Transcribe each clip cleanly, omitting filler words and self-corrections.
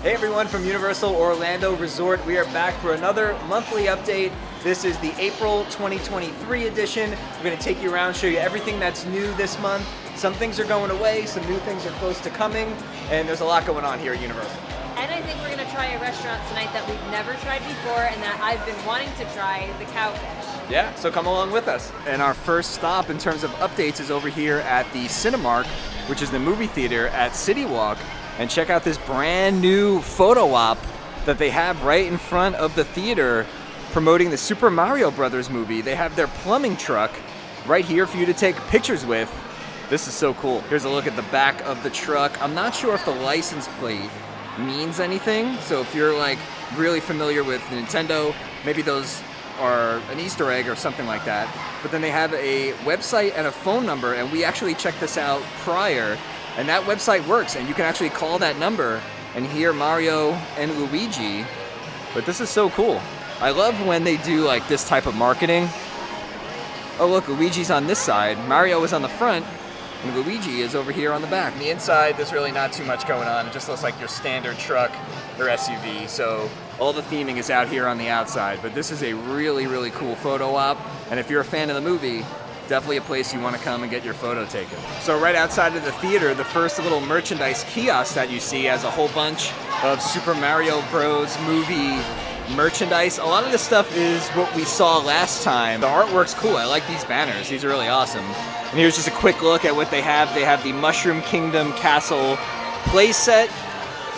Hey everyone from Universal Orlando Resort. We are back for another monthly update. This is the April 2023 edition. We're going to take you around, show you everything that's new this month. Some things are going away, some new things are close to coming, and there's a lot going on here at Universal. And I think we're going to try a restaurant tonight that we've never tried before and that I've been wanting to try, the Cowfish. Yeah, so come along with us. And our first stop in terms of updates is over here at the Cinemark, which is the movie theater at City Walk. And check out this brand new photo op that they have right in front of the theater promoting the Super Mario Brothers movie. They have their plumbing truck right here for you to take pictures with. This is so cool. Here's a look at the back of the truck. I'm not sure if the license plate means anything. So if you're like really familiar with Nintendo, maybe those are an Easter egg or something like that. But then they have a website and a phone number, and we actually checked this out prior. And that website works, and you can actually call that number and hear Mario and Luigi. But this is so cool. I love when they do like this type of marketing. Oh look, Luigi's on this side, Mario is on the front, and Luigi is over here on the back. On the inside, there's really not too much going on. It just looks like your standard truck or SUV. So all the theming is out here on the outside. But this is a really, really cool photo op. And if you're a fan of the movie, definitely a place you want to come and get your photo taken. So right outside of the theater, the first little merchandise kiosk that you see has a whole bunch of Super Mario Bros. Movie merchandise. A lot of this stuff is what we saw last time. The artwork's cool. I like these banners. These are really awesome. And here's just a quick look at what they have. They have the Mushroom Kingdom Castle playset.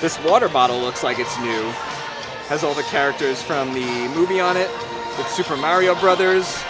This water bottle looks like it's new. Has all the characters from the movie on it with Super Mario Brothers.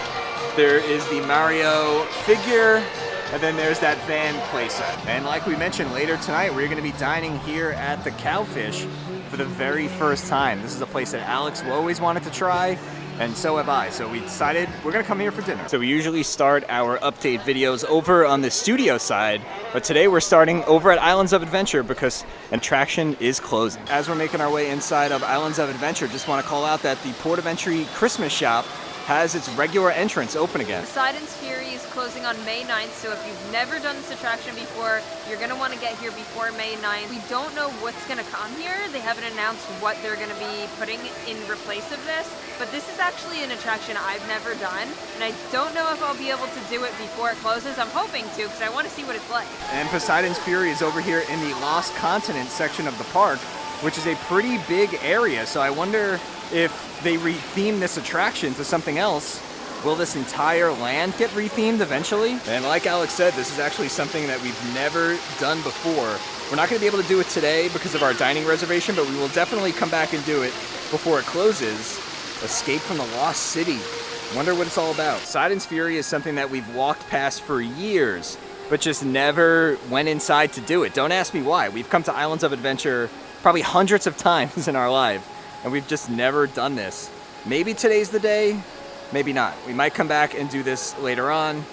There is the Mario figure, and then there's that van playset. And like we mentioned, later tonight, we're gonna be dining here at the Cowfish for the very first time. This is a place that Alex always wanted to try, and so have I. So we decided we're gonna come here for dinner. So we usually start our update videos over on the studio side, but today we're starting over at Islands of Adventure because an attraction is closing. As we're making our way inside of Islands of Adventure, just wanna call out that the Port of Entry Christmas shop has its regular entrance open again. Poseidon's Fury is closing on May 9th, so if you've never done this attraction before, you're going to want to get here before May 9th. We don't know what's going to come here. They haven't announced what they're going to be putting in replace of this, but this is actually an attraction I've never done, and I don't know if I'll be able to do it before it closes. I'm hoping to, because I want to see what it's like. And Poseidon's Fury is over here in the Lost Continent section of the park, which is a pretty big area, so I wonder if they retheme this attraction to something else. Will this entire land get rethemed eventually? And like Alex said, this is actually something that we've never done before. We're not gonna be able to do it today because of our dining reservation, but we will definitely come back and do it before it closes. Escape from the Lost City. Wonder what it's all about. Poseidon's Fury is something that we've walked past for years, but just never went inside to do it. Don't ask me why. We've come to Islands of Adventure probably hundreds of times in our life, and we've just never done this. Maybe today's the day, maybe not. We might come back and do this later on,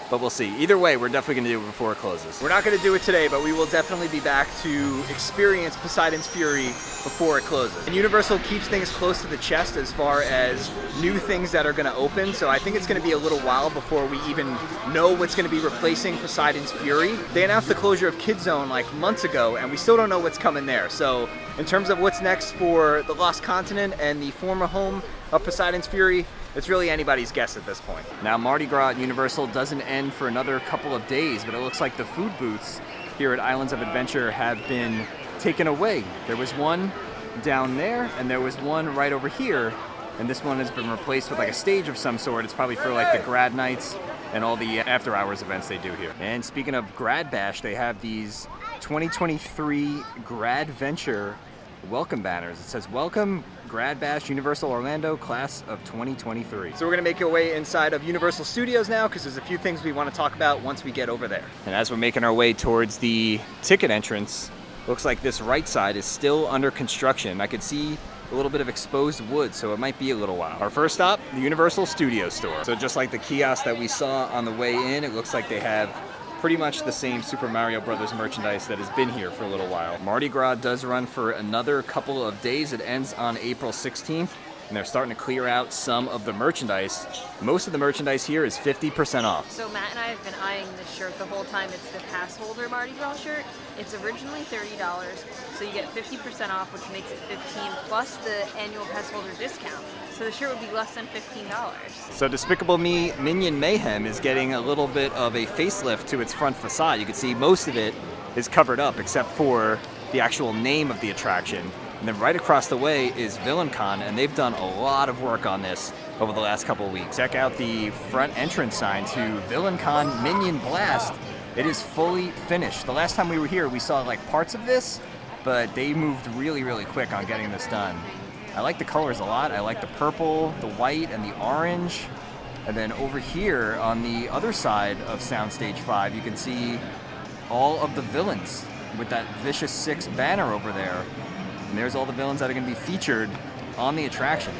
but we'll see. Either way, we're definitely gonna do it before it closes. We're not gonna do it today, but we will definitely be back to experience Poseidon's Fury before it closes. And Universal keeps things close to the chest as far as new things that are gonna open, so I think it's gonna be a little while before we even know what's gonna be replacing Poseidon's Fury. They announced the closure of Kid Zone like months ago, and we still don't know what's coming there. So in terms of what's next for the Lost Continent and the former home of Poseidon's Fury, it's really anybody's guess at this point. Now, Mardi Gras at Universal doesn't end for another couple of days, but it looks like the food booths here at Islands of Adventure have been taken away. There was one down there, and there was one right over here, and this one has been replaced with like a stage of some sort. It's probably for like the grad nights and all the after-hours events they do here. And speaking of Grad Bash, they have these 2023 Grad Venture welcome banners. It says, "Welcome Grad Bash Universal Orlando Class of 2023." So we're gonna make our way inside of Universal Studios now because there's a few things we want to talk about once we get over there. And as we're making our way towards the ticket entrance, looks like this right side is still under construction. I could see a little bit of exposed wood, so it might be a little while. Our first stop, the Universal Studio Store. So just like the kiosk that we saw on the way in, it looks like they have pretty much the same Super Mario Brothers merchandise that has been here for a little while. Mardi Gras does run for another couple of days. It ends on April 16th. and they're starting to clear out some of the merchandise. Most of the merchandise here is 50% off. So Matt and I have been eyeing this shirt the whole time. It's the Passholder Mardi Gras shirt. It's originally $30, so you get 50% off, which makes it $15 plus the annual Passholder discount. So the shirt would be less than $15. So Despicable Me Minion Mayhem is getting a little bit of a facelift to its front facade. You can see most of it is covered up except for the actual name of the attraction. And then right across the way is VillainCon, and they've done a lot of work on this over the last couple of weeks. Check out the front entrance sign to VillainCon Minion Blast. It is fully finished. The last time we were here, we saw like parts of this, but they moved really, really quick on getting this done. I like the colors a lot. I like the purple, the white, and the orange. And then over here on the other side of Soundstage 5, you can see all of the villains with that Vicious 6 banner over there. And there's all the villains that are going to be featured on the attraction.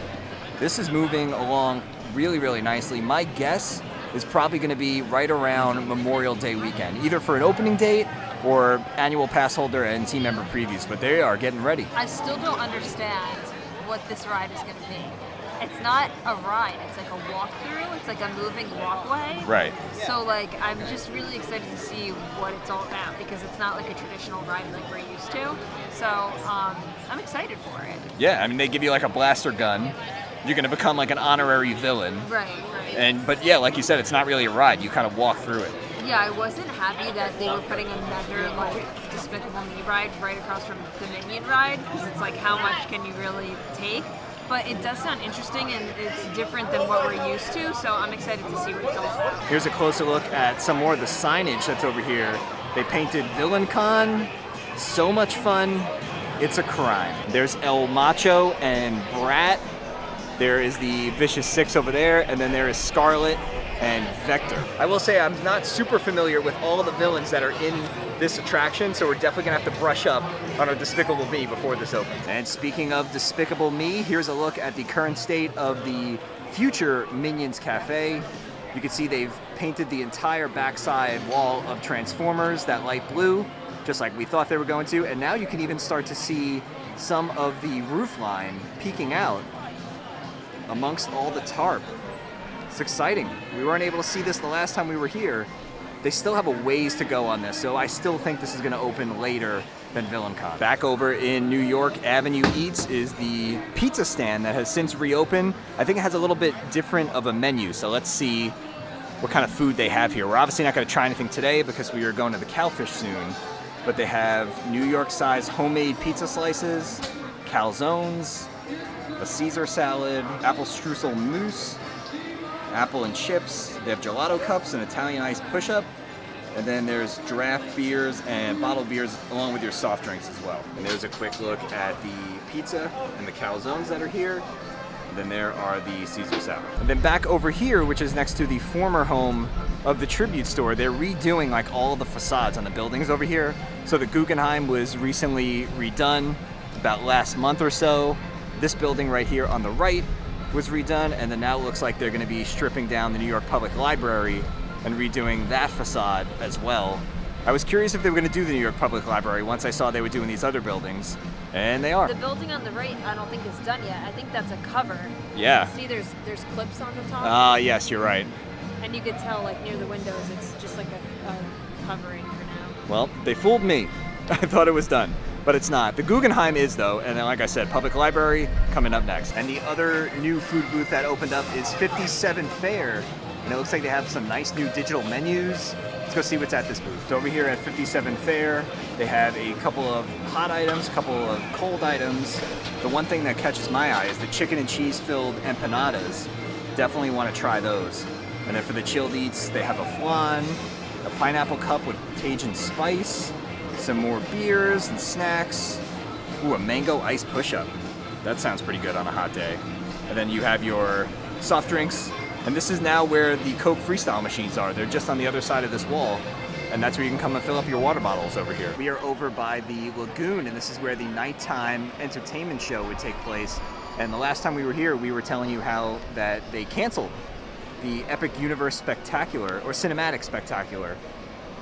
This is moving along really, really nicely. My guess is probably going to be right around Memorial Day weekend, either for an opening date or annual pass holder and team member previews, but they are getting ready. I still don't understand what this ride is going to be. It's not a ride, it's like a walkthrough, it's like a moving walkway. Right. So like, I'm just really excited to see what it's all about, because it's not like a traditional ride like we're used to. So I'm excited for it. Yeah, I mean, they give you like a blaster gun. You're going to become like an honorary villain. Right. But yeah, like you said, it's not really a ride. You kind of walk through it. Yeah, I wasn't happy that they were putting another like Despicable Me ride right across from the Minion ride, because it's like, how much can you really take? But it does sound interesting, and it's different than what we're used to, so I'm excited to see what it's all about. Here's a closer look at some more of the signage that's over here. They painted VillainCon. So much fun, it's a crime. There's El Macho and Brat. There is the Vicious 6 over there, and then there is Scarlet and Vector. I will say I'm not super familiar with all the villains that are in this attraction, so we're definitely gonna have to brush up on our Despicable Me before this opens. And speaking of Despicable Me, here's a look at the current state of the future Minions Cafe. You can see they've painted the entire backside wall of Transformers that light blue, just like we thought they were going to, and now you can even start to see some of the roof line peeking out amongst all the tarp. It's exciting. We weren't able to see this the last time we were here. They still have a ways to go on this, so I still think this is going to open later than VillainCon. Back over in New York, Avenue Eats is the pizza stand that has since reopened. I think it has a little bit different of a menu, so let's see what kind of food they have here. We're obviously not going to try anything today because we are going to the Cowfish soon, but they have New York-size homemade pizza slices, calzones, a Caesar salad, apple streusel mousse, apple and chips. They have gelato cups and Italian iced push-up. And then there's draft beers and bottled beers along with your soft drinks as well. And there's a quick look at the pizza and the calzones that are here. And then there are the Caesar salad. And then back over here, which is next to the former home of the Tribute Store, they're redoing like all of the facades on the buildings over here. So the Guggenheim was recently redone about last month or so. This building right here on the right was redone, and then now it looks like they're going to be stripping down the New York Public Library and redoing that facade as well. I was curious if they were going to do the New York Public Library once I saw they were doing these other buildings, and they are. The building on the right, I don't think is done yet. I think that's a cover. Yeah. See, there's clips on the top. Yes, you're right. And you could tell, like, near the windows, it's just like a covering for now. Well, they fooled me. I thought it was done, but it's not. The Guggenheim is, though, and then, like I said, Public Library coming up next. And the other new food booth that opened up is 57 Fair, and it looks like they have some nice new digital menus. Let's go see what's at this booth. So over here at 57 Fair, they have a couple of hot items, a couple of cold items. The one thing that catches my eye is the chicken and cheese filled empanadas. Definitely want to try those. And then for the chilled eats, they have a flan, a pineapple cup with Cajun spice, some more beers and snacks. Ooh, a mango ice push-up. That sounds pretty good on a hot day. And then you have your soft drinks. And this is now where the Coke Freestyle machines are. They're just on the other side of this wall. And that's where you can come and fill up your water bottles over here. We are over by the Lagoon, and this is where the nighttime entertainment show would take place. And the last time we were here, we were telling you how that they canceled the Epic Universe Spectacular, or Cinematic Spectacular.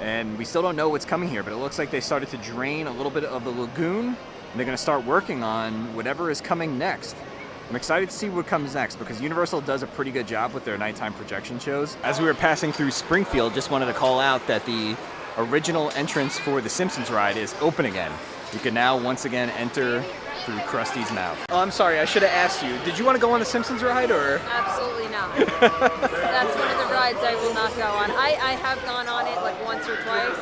And we still don't know what's coming here, but it looks like they started to drain a little bit of the lagoon, and they're going to start working on whatever is coming next. I'm excited to see what comes next because Universal does a pretty good job with their nighttime projection shows. As we were passing through Springfield, just wanted to call out that the original entrance for the Simpsons ride is open again. You can now once again enter through Krusty's mouth. Oh, I'm sorry, I should have asked you. Did you want to go on the Simpsons ride or? Absolutely not. That's one of the rides I will not go on. I have gone on it like once or twice,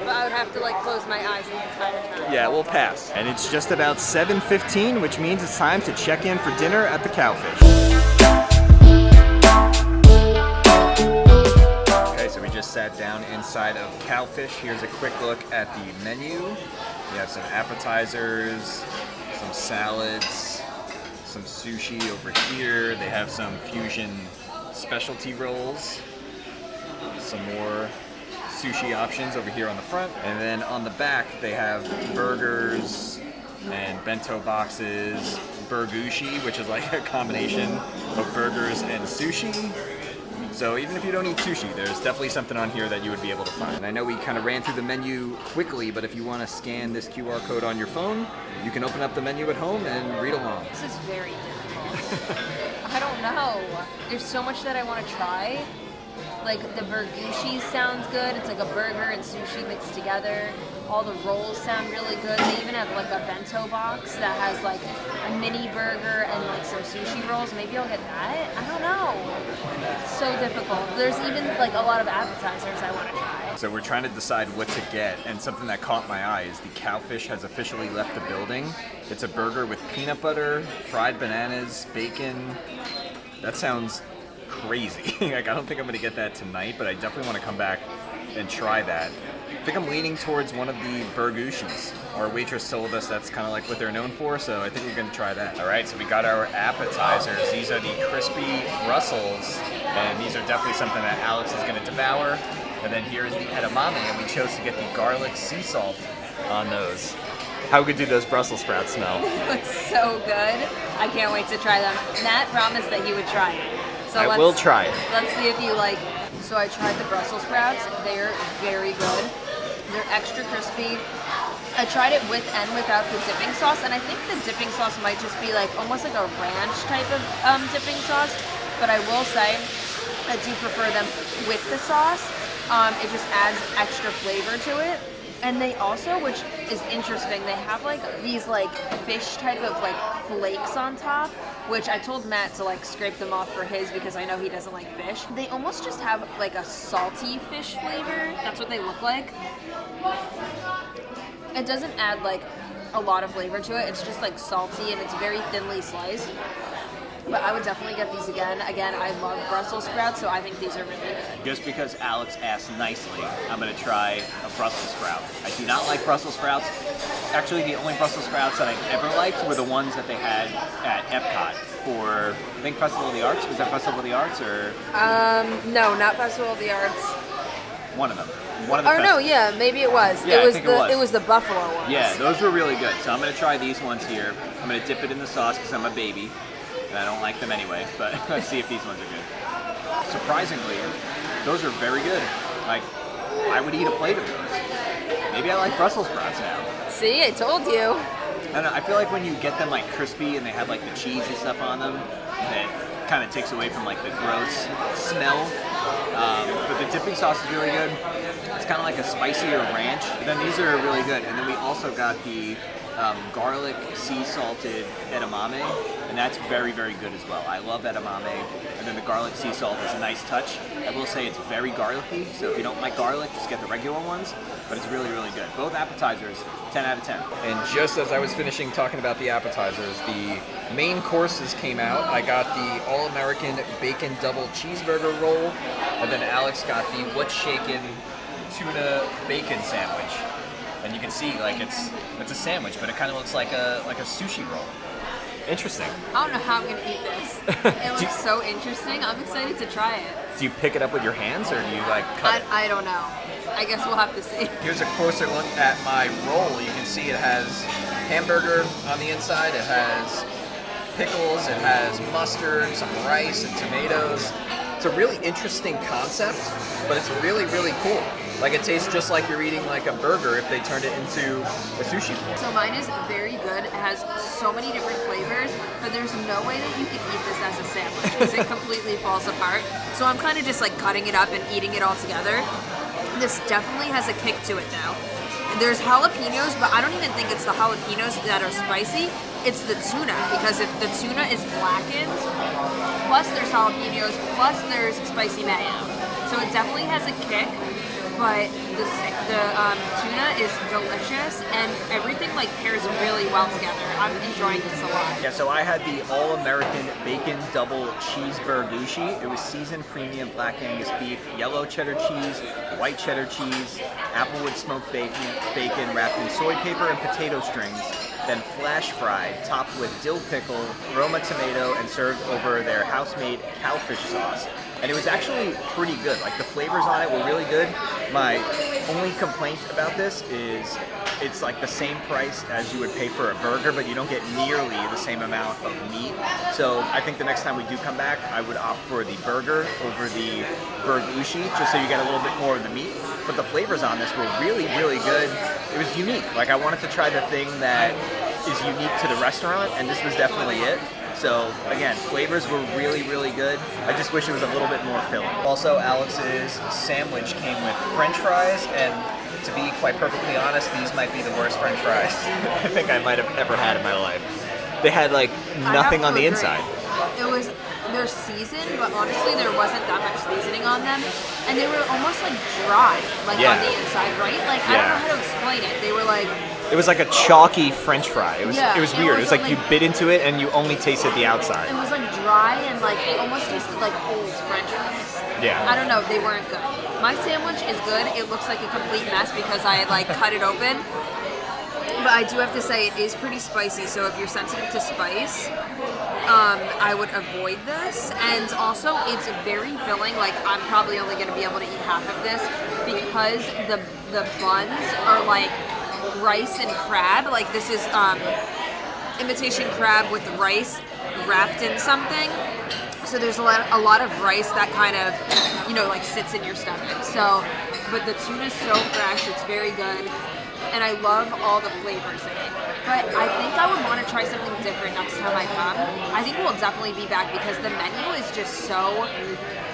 but I would have to like close my eyes the entire time. Yeah, we'll pass. And it's just about 7:15, which means it's time to check in for dinner at the Cowfish. Okay, so we just sat down inside of Cowfish. Here's a quick look at the menu. We have some appetizers, some salads, some sushi over here. They have some fusion specialty rolls, some more sushi options over here on the front. And then on the back, they have burgers and bento boxes, burgushi, which is like a combination of burgers and sushi. So even if you don't eat sushi, there's definitely something on here that you would be able to find. And I know we kind of ran through the menu quickly, but if you want to scan this QR code on your phone, you can open up the menu at home and read along. This is very difficult. I don't know. There's so much that I want to try. Like the burgushi sounds good. It's like a burger and sushi mixed together. All the rolls sound really good. They even have like a bento box that has like a mini burger and like some sushi rolls. Maybe I'll get that. I don't know. It's so difficult. There's even like a lot of appetizers I want to try. So we're trying to decide what to get, and something that caught my eye is the Cowfish has officially left the building. It's a burger with peanut butter, fried bananas, bacon. That sounds crazy. Like I don't think I'm gonna get that tonight, but I definitely want to come back and try that. I think I'm leaning towards one of the burgushis. Our waitress told us that's kind of like what they're known for, so I think we're gonna try that. All right, so we got our appetizers. These are the crispy Brussels, and these are definitely something that Alex is gonna devour. And then here's the edamame, and we chose to get the garlic sea salt on those. How good do those Brussels sprouts smell? It looks so good. I can't wait to try them. Matt promised that he would try it. So I will try it. Let's see if you like. So I tried the Brussels sprouts. They're very good. They're extra crispy. I tried it with and without the dipping sauce, and I think the dipping sauce might just be like almost like a ranch type of dipping sauce. But I will say, I do prefer them with the sauce. It just adds extra flavor to it. And they also, which is interesting, they have like these like fish type of like flakes on top, which I told Matt to like scrape them off for his because I know he doesn't like fish. They almost just have like a salty fish flavor. That's what they look like. It doesn't add like a lot of flavor to it. It's just like salty and it's very thinly sliced. But I would definitely get these again. Again, I love Brussels sprouts, so I think these are really good. Just because Alex asked nicely, I'm going to try a Brussels sprout. I do not like Brussels sprouts. Actually, the only Brussels sprouts that I've ever liked were the ones that they had at Epcot for, I think, Festival of the Arts. Was that Festival of the Arts or? No, not Festival of the Arts. One of them. One of the no, yeah, maybe it was. Yeah, It was the buffalo ones. Yeah, those were really good. So I'm going to try these ones here. I'm going to dip it in the sauce because I'm a baby. And I don't like them anyway, but let's see if these ones are good. Surprisingly, those are very good. Like, I would eat a plate of those. Maybe I like Brussels sprouts now. See, I told you. I don't know, I feel like when you get them like crispy and they have like the cheese and stuff on them, that kind of takes away from like the gross smell. But the dipping sauce is really good. It's kind of like a spicier ranch. But then these are really good. And then we also got the garlic sea salted edamame, and that's very, very good as well. I love edamame, and then the garlic sea salt is a nice touch. I will say it's very garlicky, so if you don't like garlic, just get the regular ones, but it's really, really good. Both appetizers, 10 out of 10. And just as I was finishing talking about the appetizers, the main courses came out. I got the All-American Bacon Double Cheeseburger Roll, and then Alex got the What's Shaken Tuna Bacon Sandwich. And you can see, like, it's a sandwich, but it kind of looks like a sushi roll. Interesting. I don't know how I'm going to eat this. It looks so interesting. I'm excited to try it. Do you pick it up with your hands, or do you, like, cut it? I don't know. I guess we'll have to see. Here's a closer look at my roll. You can see it has hamburger on the inside. It has pickles. It has mustard, some rice, and tomatoes. It's a really interesting concept, but it's really, really cool. Like it tastes just like you're eating like a burger if they turned it into a sushi form. So mine is very good. It has so many different flavors, but there's no way that you can eat this as a sandwich because it completely falls apart. So I'm kind of just like cutting it up and eating it all together. This definitely has a kick to it now. There's jalapenos, but I don't even think it's the jalapenos that are spicy. It's the tuna, because if the tuna is blackened, plus there's jalapenos, plus there's spicy mayo. So it definitely has a kick, but the tuna is delicious, and everything like pairs really well together. I'm enjoying this a lot. Yeah, so I had the All-American Bacon Double Cheeseburger. It was seasoned premium black Angus beef, yellow cheddar cheese, white cheddar cheese, applewood smoked bacon wrapped in soy paper and potato strings, then flash fried, topped with dill pickle, Roma tomato, and served over their house-made cowfish sauce. And it was actually pretty good. Like the flavors on it were really good. My only complaint about this is it's like the same price as you would pay for a burger, but you don't get nearly the same amount of meat. So I think the next time we do come back, I would opt for the burger over the burgushi, just so you get a little bit more of the meat. But the flavors on this were really, really good. It was unique. Like I wanted to try the thing that is unique to the restaurant, and this was definitely it. So again, flavors were really, really good. I just wish it was a little bit more filling. Also, Alex's sandwich came with French fries, and to be quite perfectly honest, these might be the worst French fries I think I might have ever had in my life. They had like nothing on the inside. They're seasoned, but honestly there wasn't that much seasoning on them, and they were almost like dry, like on the inside, right? Like I don't know how to explain it. They were like, it was like a chalky French fry. It was weird. It was like you bit into it and you only tasted the outside. It was like dry and like it almost tasted like old French fries. Yeah. I don't know. They weren't good. My sandwich is good. It looks like a complete mess because I had like cut it open. But I do have to say it is pretty spicy. So if you're sensitive to spice, I would avoid this. And also, it's very filling. Like I'm probably only going to be able to eat half of this because the buns are like rice and crab. Like this is imitation crab with rice wrapped in something. So there's a lot of rice that kind of, like sits in your stomach. So, but the tuna's so fresh, it's very good. And I love all the flavors in it. But I think I would want to try something different next time I come. I think we'll definitely be back because the menu is just so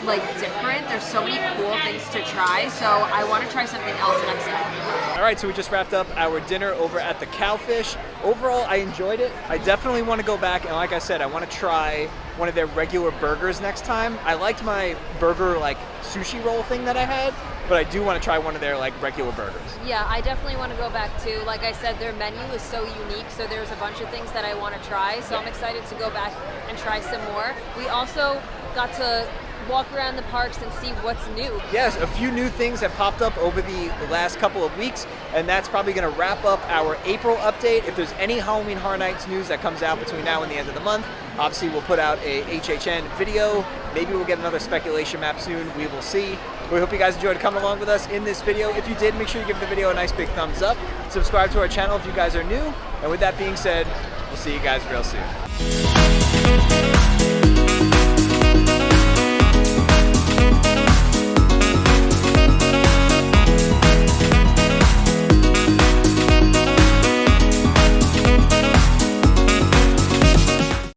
different. There's so many cool things to try. So I want to try something else next time. All right, so we just wrapped up our dinner over at the Cowfish. Overall, I enjoyed it. I definitely want to go back, and like I said, I want to try one of their regular burgers next time. I liked my burger sushi roll thing that I had, but I do want to try one of their regular burgers. Yeah, I definitely want to go back too. Like I said, their menu is so unique, so there's a bunch of things that I want to try. So I'm excited to go back and try some more. We also got to walk around the parks and see what's new. Yes, a few new things have popped up over the last couple of weeks, and that's probably going to wrap up our April update. If there's any Halloween Horror Nights news that comes out between now and the end of the month, obviously we'll put out a HHN video. Maybe we'll get another speculation map soon. We will see. We hope you guys enjoyed coming along with us in this video. If you did, make sure you give the video a nice big thumbs up. Subscribe to our channel if you guys are new. And with that being said, we'll see you guys real soon.